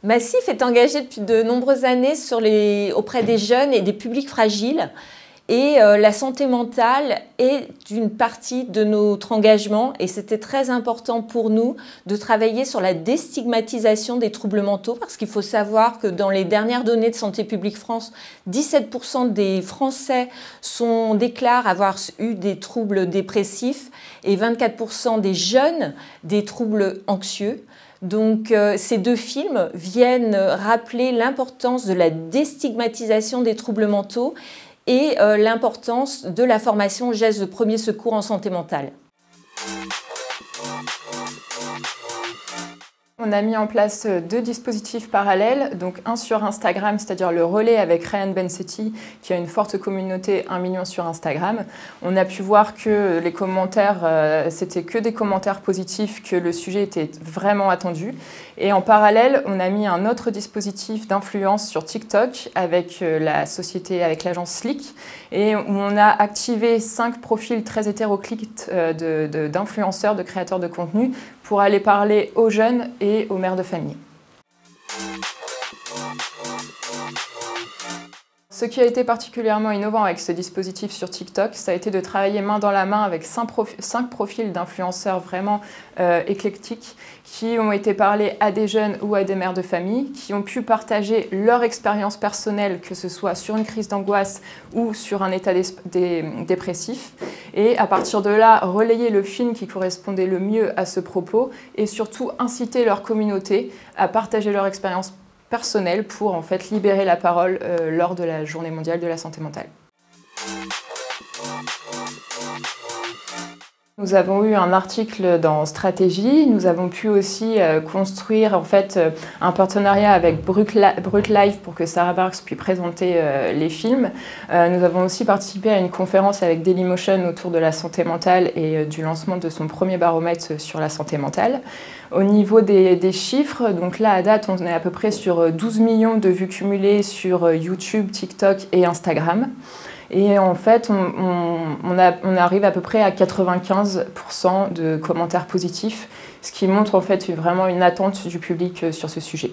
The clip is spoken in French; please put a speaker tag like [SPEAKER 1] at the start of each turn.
[SPEAKER 1] Massif est engagé depuis de nombreuses années auprès des jeunes et des publics fragiles. Et la santé mentale est une partie de notre engagement et c'était très important pour nous de travailler sur la déstigmatisation des troubles mentaux parce qu'il faut savoir que dans les dernières données de Santé publique France, 17% des Français déclarent avoir eu des troubles dépressifs et 24% des jeunes des troubles anxieux. Donc ces deux films viennent rappeler l'importance de la déstigmatisation des troubles mentaux et l'importance de la formation aux gestes de premier secours en santé mentale.
[SPEAKER 2] On a mis en place deux dispositifs parallèles, donc un sur Instagram, c'est-à-dire le relais avec Ryan Bensetti, qui a une forte communauté, 1 million sur Instagram. On a pu voir que les commentaires, c'était que des commentaires positifs, que le sujet était vraiment attendu. Et en parallèle, on a mis un autre dispositif d'influence sur TikTok avec l'agence Slick, et où on a activé 5 profils très hétéroclites d'influenceurs, de créateurs de contenu, pour aller parler aux jeunes et aux mères de famille. Ce qui a été particulièrement innovant avec ce dispositif sur TikTok, ça a été de travailler main dans la main avec 5 profils d'influenceurs vraiment éclectiques qui ont été parlés à des jeunes ou à des mères de famille, qui ont pu partager leur expérience personnelle, que ce soit sur une crise d'angoisse ou sur un état dépressif. Et à partir de là, relayer le film qui correspondait le mieux à ce propos et surtout inciter leur communauté à partager leur expérience personnelle pour en fait libérer la parole lors de la Journée mondiale de la santé mentale. Nous avons eu un article dans Stratégie, nous avons pu aussi construire en fait, un partenariat avec Brut Live pour que Sarah Barks puisse présenter les films. Nous avons aussi participé à une conférence avec Dailymotion autour de la santé mentale et du lancement de son premier baromètre sur la santé mentale. Au niveau des chiffres, donc là à date on est à peu près sur 12 millions de vues cumulées sur YouTube, TikTok et Instagram. Et en fait, on arrive à peu près à 95% de commentaires positifs, ce qui montre en fait vraiment une attente du public sur ce sujet.